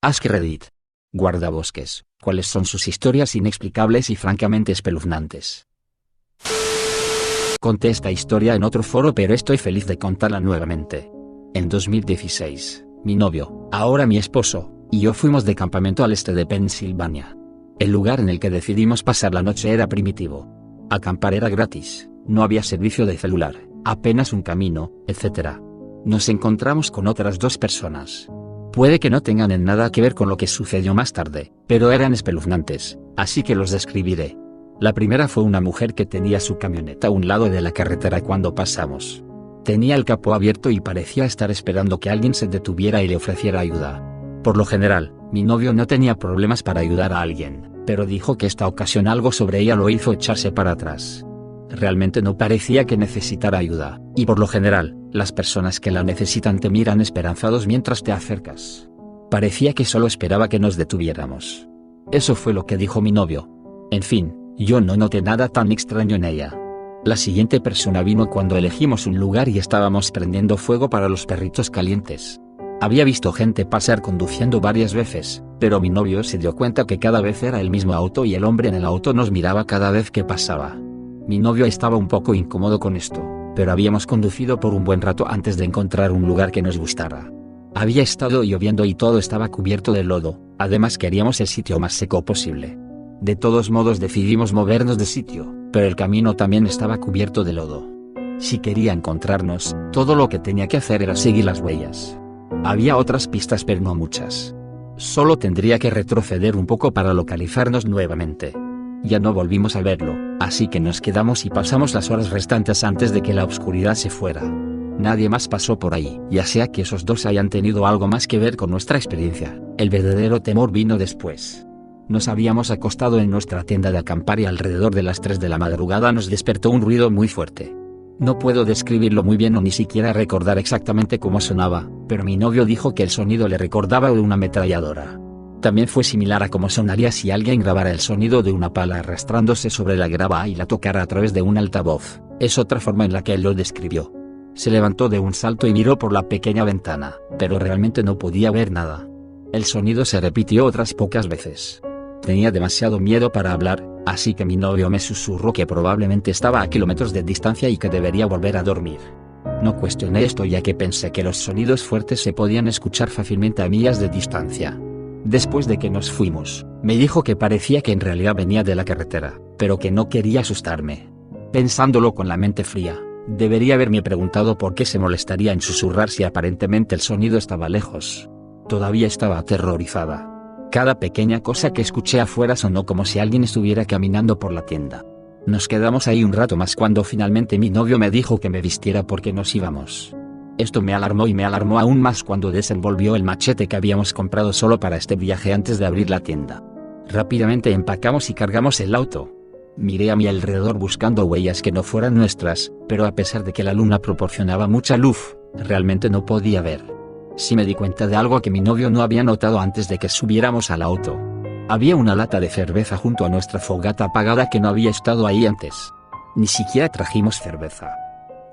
Ask Reddit. Guardabosques, ¿cuáles son sus historias inexplicables y francamente espeluznantes? Conté esta historia en otro foro, pero estoy feliz de contarla nuevamente. En 2016, mi novio, ahora mi esposo, y yo fuimos de campamento al este de Pensilvania. El lugar en el que decidimos pasar la noche era primitivo. Acampar era gratis, no había servicio de celular, apenas un camino, etc. Nos encontramos con otras 2 personas. Puede que no tengan en nada que ver con lo que sucedió más tarde, pero eran espeluznantes, así que los describiré. La primera fue una mujer que tenía su camioneta a un lado de la carretera cuando pasamos. Tenía el capó abierto y parecía estar esperando que alguien se detuviera y le ofreciera ayuda. Por lo general, mi novio no tenía problemas para ayudar a alguien, pero dijo que esta ocasión algo sobre ella lo hizo echarse para atrás. Realmente no parecía que necesitara ayuda, y por lo general, las personas que la necesitan te miran esperanzados mientras te acercas. Parecía que solo esperaba que nos detuviéramos. Eso fue lo que dijo mi novio. En fin, yo no noté nada tan extraño en ella. La siguiente persona vino cuando elegimos un lugar y estábamos prendiendo fuego para los perritos calientes. Había visto gente pasar conduciendo varias veces, pero mi novio se dio cuenta que cada vez era el mismo auto y el hombre en el auto nos miraba cada vez que pasaba. Mi novio estaba un poco incómodo con esto, pero habíamos conducido por un buen rato antes de encontrar un lugar que nos gustara. Había estado lloviendo y todo estaba cubierto de lodo, además queríamos el sitio más seco posible. De todos modos decidimos movernos de sitio, pero el camino también estaba cubierto de lodo. Si quería encontrarnos, todo lo que tenía que hacer era seguir las huellas. Había otras pistas pero no muchas. Solo tendría que retroceder un poco para localizarnos nuevamente. Ya no volvimos a verlo, así que nos quedamos y pasamos las horas restantes antes de que la oscuridad se fuera. Nadie más pasó por ahí, ya sea que esos 2 hayan tenido algo más que ver con nuestra experiencia. El verdadero temor vino después. Nos habíamos acostado en nuestra tienda de acampar y alrededor de las 3 de la madrugada nos despertó un ruido muy fuerte. No puedo describirlo muy bien o ni siquiera recordar exactamente cómo sonaba, pero mi novio dijo que el sonido le recordaba a una ametralladora. También fue similar a cómo sonaría si alguien grabara el sonido de una pala arrastrándose sobre la grava y la tocara a través de un altavoz. Es otra forma en la que él lo describió. Se levantó de un salto y miró por la pequeña ventana, pero realmente no podía ver nada. El sonido se repitió otras pocas veces. Tenía demasiado miedo para hablar, así que mi novio me susurró que probablemente estaba a kilómetros de distancia y que debería volver a dormir. No cuestioné esto ya que pensé que los sonidos fuertes se podían escuchar fácilmente a millas de distancia. Después de que nos fuimos, me dijo que parecía que en realidad venía de la carretera, pero que no quería asustarme. Pensándolo con la mente fría, debería haberme preguntado por qué se molestaría en susurrar si aparentemente el sonido estaba lejos. Todavía estaba aterrorizada. Cada pequeña cosa que escuché afuera sonó como si alguien estuviera caminando por la tienda. Nos quedamos ahí un rato más cuando finalmente mi novio me dijo que me vistiera porque nos íbamos. Esto me alarmó y me alarmó aún más cuando desenvolvió el machete que habíamos comprado solo para este viaje antes de abrir la tienda. Rápidamente empacamos y cargamos el auto. Miré a mi alrededor buscando huellas que no fueran nuestras, pero a pesar de que la luna proporcionaba mucha luz, realmente no podía ver. Sí me di cuenta de algo que mi novio no había notado antes de que subiéramos al auto. Había una lata de cerveza junto a nuestra fogata apagada que no había estado ahí antes. Ni siquiera trajimos cerveza.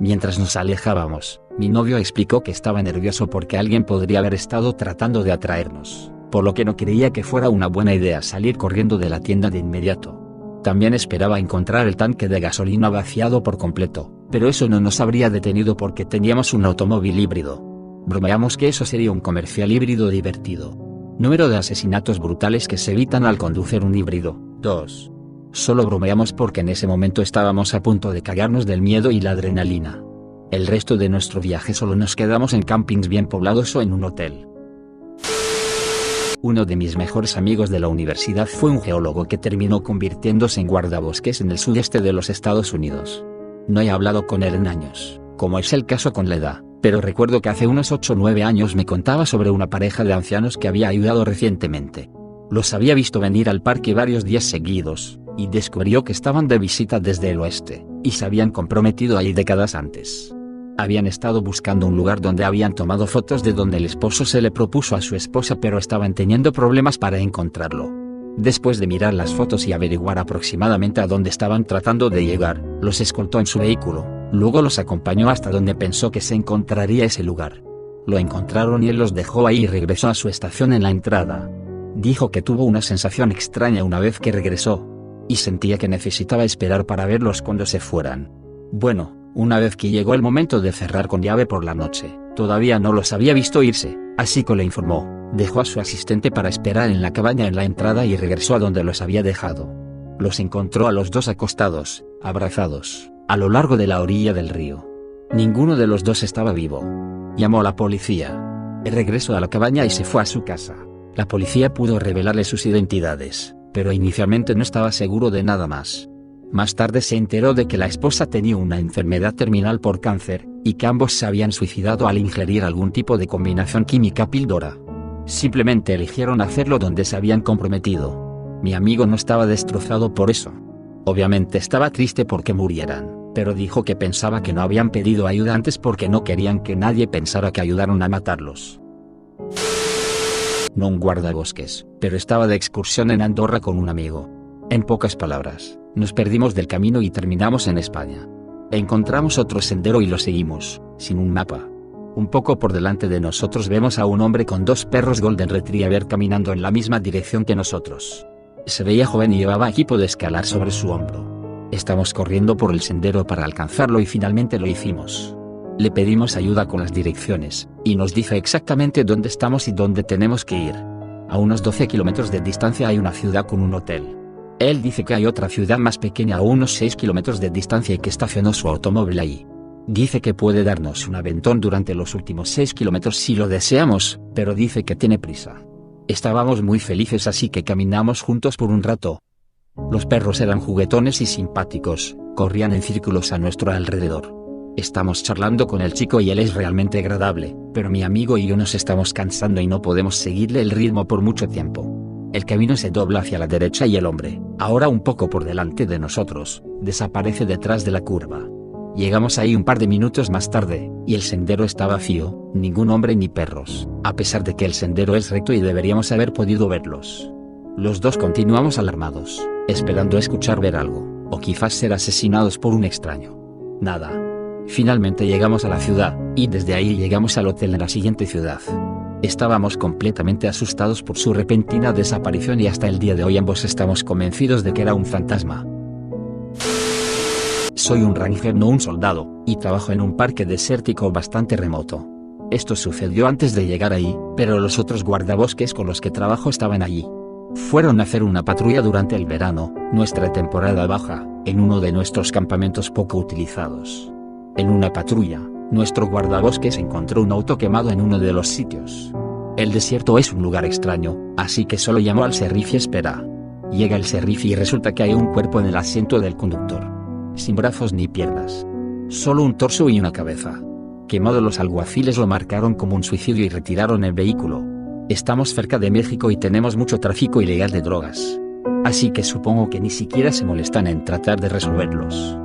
Mientras nos alejábamos, mi novio explicó que estaba nervioso porque alguien podría haber estado tratando de atraernos, por lo que no creía que fuera una buena idea salir corriendo de la tienda de inmediato. También esperaba encontrar el tanque de gasolina vaciado por completo, pero eso no nos habría detenido porque teníamos un automóvil híbrido. Bromeamos que eso sería un comercial híbrido divertido. Número de asesinatos brutales que se evitan al conducir un híbrido, 2. Solo bromeamos porque en ese momento estábamos a punto de cagarnos del miedo y la adrenalina. El resto de nuestro viaje solo nos quedamos en campings bien poblados o en un hotel. Uno de mis mejores amigos de la universidad fue un geólogo que terminó convirtiéndose en guardabosques en el sudeste de los Estados Unidos. No he hablado con él en años, como es el caso con la edad, pero recuerdo que hace unos 8 o 9 años me contaba sobre una pareja de ancianos que había ayudado recientemente. Los había visto venir al parque varios días seguidos, y descubrió que estaban de visita desde el oeste, y se habían comprometido ahí décadas antes. Habían estado buscando un lugar donde habían tomado fotos de donde el esposo se le propuso a su esposa, pero estaban teniendo problemas para encontrarlo. Después de mirar las fotos y averiguar aproximadamente a dónde estaban tratando de llegar, los escoltó en su vehículo, luego los acompañó hasta donde pensó que se encontraría ese lugar. Lo encontraron y él los dejó ahí y regresó a su estación en la entrada. Dijo que tuvo una sensación extraña una vez que regresó. Y sentía que necesitaba esperar para verlos cuando se fueran. Bueno, una vez que llegó el momento de cerrar con llave por la noche, todavía no los había visto irse, así que le informó, dejó a su asistente para esperar en la cabaña en la entrada y regresó a donde los había dejado. Los encontró a los dos acostados, abrazados, a lo largo de la orilla del río. Ninguno de los dos estaba vivo. Llamó a la policía. Él regresó a la cabaña y se fue a su casa. La policía pudo revelarle sus identidades, pero inicialmente no estaba seguro de nada más. Más tarde se enteró de que la esposa tenía una enfermedad terminal por cáncer, y que ambos se habían suicidado al ingerir algún tipo de combinación química píldora. Simplemente eligieron hacerlo donde se habían comprometido. Mi amigo no estaba destrozado por eso. Obviamente estaba triste porque murieran, pero dijo que pensaba que no habían pedido ayuda antes porque no querían que nadie pensara que ayudaron a matarlos. No un guardabosques, pero estaba de excursión en Andorra con un amigo. En pocas palabras, nos perdimos del camino y terminamos en España. Encontramos otro sendero y lo seguimos, sin un mapa. Un poco por delante de nosotros vemos a un hombre con 2 perros Golden Retriever caminando en la misma dirección que nosotros. Se veía joven y llevaba equipo de escalar sobre su hombro. Estamos corriendo por el sendero para alcanzarlo y finalmente lo hicimos. Le pedimos ayuda con las direcciones, y nos dice exactamente dónde estamos y dónde tenemos que ir. A unos 12 kilómetros de distancia hay una ciudad con un hotel. Él dice que hay otra ciudad más pequeña a unos 6 kilómetros de distancia y que estacionó su automóvil ahí. Dice que puede darnos un aventón durante los últimos 6 kilómetros si lo deseamos, pero dice que tiene prisa. Estábamos muy felices así que caminamos juntos por un rato. Los perros eran juguetones y simpáticos, corrían en círculos a nuestro alrededor. Estamos charlando con el chico y él es realmente agradable, pero mi amigo y yo nos estamos cansando y no podemos seguirle el ritmo por mucho tiempo. El camino se dobla hacia la derecha y el hombre, ahora un poco por delante de nosotros, desaparece detrás de la curva. Llegamos ahí un par de minutos más tarde, y el sendero está vacío, ningún hombre ni perros, a pesar de que el sendero es recto y deberíamos haber podido verlos. Los dos continuamos alarmados, esperando escuchar ver algo, o quizás ser asesinados por un extraño. Nada. Finalmente llegamos a la ciudad, y desde ahí llegamos al hotel en la siguiente ciudad. Estábamos completamente asustados por su repentina desaparición y hasta el día de hoy ambos estamos convencidos de que era un fantasma. Soy un ranger, no un soldado, y trabajo en un parque desértico bastante remoto. Esto sucedió antes de llegar ahí, pero los otros guardabosques con los que trabajo estaban allí. Fueron a hacer una patrulla durante el verano, nuestra temporada baja, en uno de nuestros campamentos poco utilizados. En una patrulla, nuestro guardabosques encontró un auto quemado en uno de los sitios. El desierto es un lugar extraño, así que solo llamó al sheriff y espera. Llega el sheriff y resulta que hay un cuerpo en el asiento del conductor. Sin brazos ni piernas. Solo un torso y una cabeza. Quemado, los alguaciles lo marcaron como un suicidio y retiraron el vehículo. Estamos cerca de México y tenemos mucho tráfico ilegal de drogas. Así que supongo que ni siquiera se molestan en tratar de resolverlos.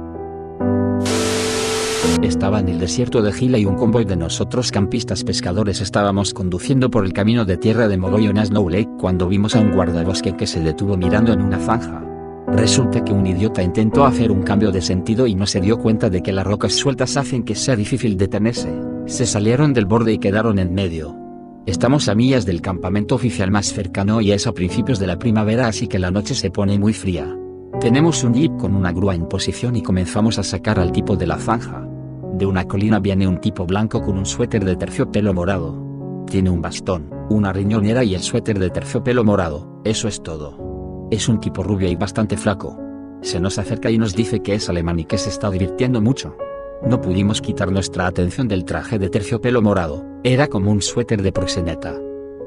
Estaba en el desierto de Gila y un convoy de nosotros campistas pescadores estábamos conduciendo por el camino de tierra de Mogollon a Snow Lake cuando vimos a un guardabosque que se detuvo mirando en una zanja. Resulta que un idiota intentó hacer un cambio de sentido y no se dio cuenta de que las rocas sueltas hacen que sea difícil detenerse. Se salieron del borde y quedaron en medio. Estamos a millas del campamento oficial más cercano y es a principios de la primavera, así que la noche se pone muy fría. Tenemos un jeep con una grúa en posición y comenzamos a sacar al tipo de la zanja. De una colina viene un tipo blanco con un suéter de terciopelo morado. Tiene un bastón, una riñonera y el suéter de terciopelo morado, eso es todo. Es un tipo rubio y bastante flaco. Se nos acerca y nos dice que es alemán y que se está divirtiendo mucho. No pudimos quitar nuestra atención del traje de terciopelo morado, era como un suéter de proxeneta.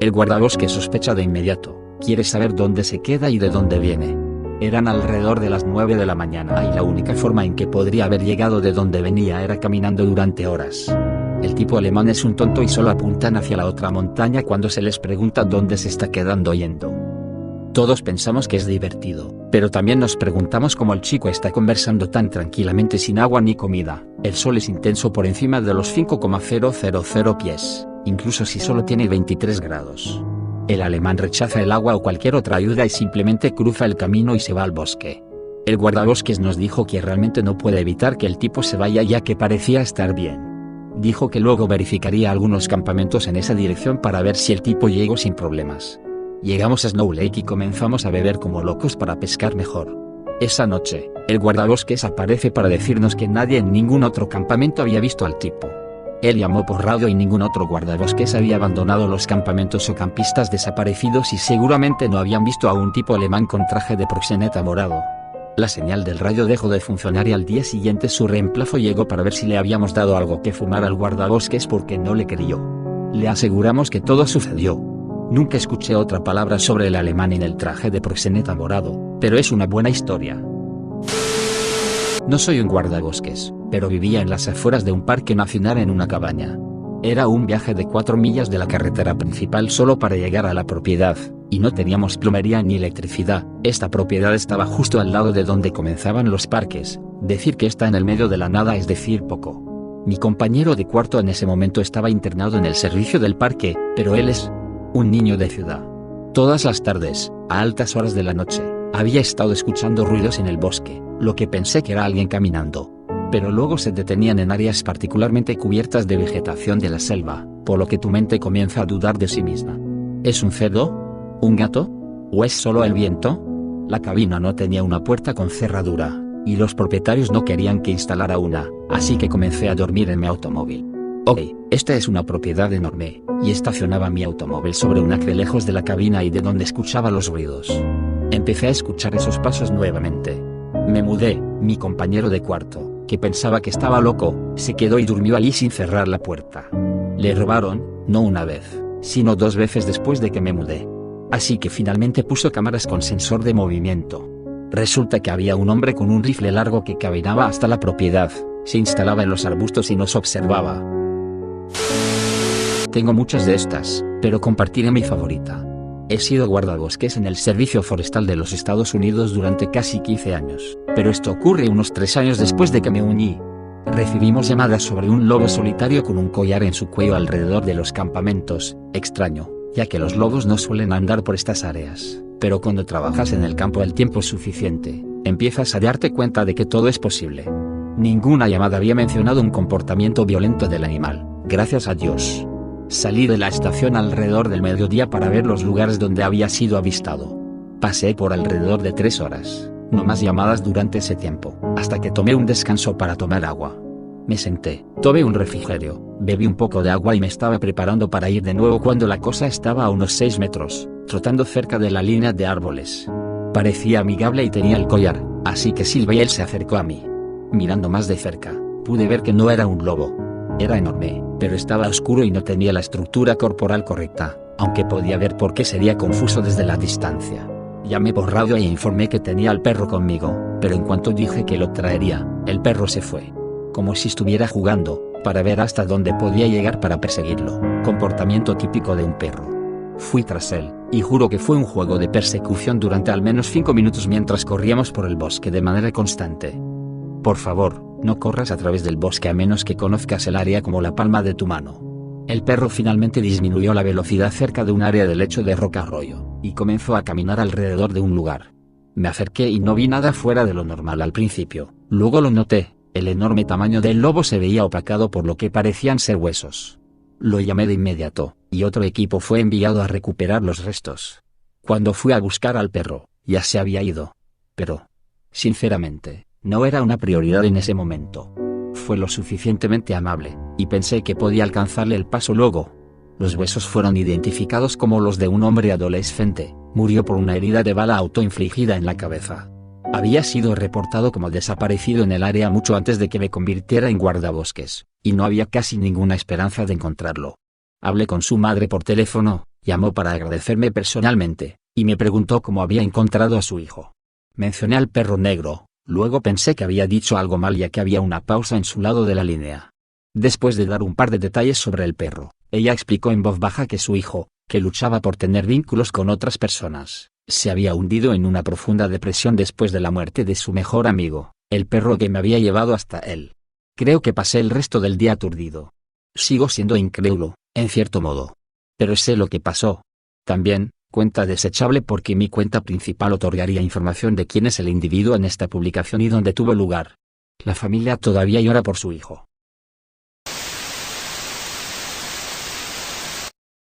El guardabosque sospecha de inmediato, quiere saber dónde se queda y de dónde viene. Eran alrededor de las 9 de la mañana y la única forma en que podría haber llegado de donde venía era caminando durante horas. El tipo alemán es un tonto y solo apuntan hacia la otra montaña cuando se les pregunta dónde se está quedando yendo. Todos pensamos que es divertido, pero también nos preguntamos cómo el chico está conversando tan tranquilamente sin agua ni comida. El sol es intenso por encima de los 5,000 pies, incluso si solo tiene 23 grados. El alemán rechaza el agua o cualquier otra ayuda y simplemente cruza el camino y se va al bosque. El guardabosques nos dijo que realmente no puede evitar que el tipo se vaya ya que parecía estar bien. Dijo que luego verificaría algunos campamentos en esa dirección para ver si el tipo llegó sin problemas. Llegamos a Snow Lake y comenzamos a beber como locos para pescar mejor. Esa noche, el guardabosques aparece para decirnos que nadie en ningún otro campamento había visto al tipo. Él llamó por radio y ningún otro guardabosques había abandonado los campamentos o campistas desaparecidos y seguramente no habían visto a un tipo alemán con traje de proxeneta morado. La señal del radio dejó de funcionar y al día siguiente su reemplazo llegó para ver si le habíamos dado algo que fumar al guardabosques porque no le creyó. Le aseguramos que todo sucedió. Nunca escuché otra palabra sobre el alemán en el traje de proxeneta morado, pero es una buena historia. No soy un guardabosques, pero vivía en las afueras de un parque nacional en una cabaña. Era un viaje de 4 millas de la carretera principal solo para llegar a la propiedad, y no teníamos plomería ni electricidad. Esta propiedad estaba justo al lado de donde comenzaban los parques. Decir que está en el medio de la nada es decir poco. Mi compañero de cuarto en ese momento estaba internado en el servicio del parque, pero él es un niño de ciudad. Todas las tardes, a altas horas de la noche, había estado escuchando ruidos en el bosque, lo que pensé que era alguien caminando. Pero luego se detenían en áreas particularmente cubiertas de vegetación de la selva, por lo que tu mente comienza a dudar de sí misma. ¿Es un cerdo? ¿Un gato? ¿O es solo el viento? La cabina no tenía una puerta con cerradura, y los propietarios no querían que instalara una, así que comencé a dormir en mi automóvil. Ok, esta es una propiedad enorme, y estacionaba mi automóvil sobre un acre lejos de la cabina y de donde escuchaba los ruidos. Empecé a escuchar esos pasos nuevamente. Me mudé, mi compañero de cuarto, que pensaba que estaba loco, se quedó y durmió allí sin cerrar la puerta. Le robaron, no una vez, sino 2 veces después de que me mudé. Así que finalmente puso cámaras con sensor de movimiento. Resulta que había un hombre con un rifle largo que caminaba hasta la propiedad, se instalaba en los arbustos y nos observaba. Tengo muchas de estas, pero compartiré mi favorita. He sido guardabosques en el Servicio Forestal de los Estados Unidos durante casi 15 años, pero esto ocurre unos 3 años después de que me uní. Recibimos llamadas sobre un lobo solitario con un collar en su cuello alrededor de los campamentos. Extraño, ya que los lobos no suelen andar por estas áreas, pero cuando trabajas en el campo el tiempo suficiente, empiezas a darte cuenta de que todo es posible. Ninguna llamada había mencionado un comportamiento violento del animal, gracias a Dios. Salí de la estación alrededor del mediodía para ver los lugares donde había sido avistado. Pasé por alrededor de 3 horas, no más llamadas durante ese tiempo, hasta que tomé un descanso para tomar agua. Me senté, tomé un refrigerio, bebí un poco de agua y me estaba preparando para ir de nuevo cuando la cosa estaba a unos 6 metros, trotando cerca de la línea de árboles. Parecía amigable y tenía el collar, así que silbé y él se acercó a mí. Mirando más de cerca, pude ver que no era un lobo. Era enorme, pero estaba oscuro y no tenía la estructura corporal correcta, aunque podía ver por qué sería confuso desde la distancia. Llamé por radio e informé que tenía al perro conmigo, pero en cuanto dije que lo traería, el perro se fue. Como si estuviera jugando, para ver hasta dónde podía llegar para perseguirlo, comportamiento típico de un perro. Fui tras él, y juro que fue un juego de persecución durante al menos 5 minutos mientras corríamos por el bosque de manera constante. Por favor, no corras a través del bosque a menos que conozcas el área como la palma de tu mano. El perro finalmente disminuyó la velocidad cerca de un área de lecho de roca arroyo, y comenzó a caminar alrededor de un lugar. Me acerqué y no vi nada fuera de lo normal al principio, luego lo noté, el enorme tamaño del lobo se veía opacado por lo que parecían ser huesos. Lo llamé de inmediato, y otro equipo fue enviado a recuperar los restos. Cuando fui a buscar al perro, ya se había ido. Pero, sinceramente, no era una prioridad en ese momento. Fue lo suficientemente amable, y pensé que podía alcanzarle el paso luego. Los huesos fueron identificados como los de un hombre adolescente, murió por una herida de bala autoinfligida en la cabeza. Había sido reportado como desaparecido en el área mucho antes de que me convirtiera en guardabosques, y no había casi ninguna esperanza de encontrarlo. Hablé con su madre por teléfono, llamó para agradecerme personalmente, y me preguntó cómo había encontrado a su hijo. Mencioné al perro negro. Luego pensé que había dicho algo mal ya que había una pausa en su lado de la línea. Después de dar un par de detalles sobre el perro, ella explicó en voz baja que su hijo, que luchaba por tener vínculos con otras personas, se había hundido en una profunda depresión después de la muerte de su mejor amigo, el perro que me había llevado hasta él. Creo que pasé el resto del día aturdido. Sigo siendo incrédulo, en cierto modo. Pero sé lo que pasó. También, cuenta desechable porque mi cuenta principal otorgaría información de quién es el individuo en esta publicación y dónde tuvo lugar. La familia todavía llora por su hijo.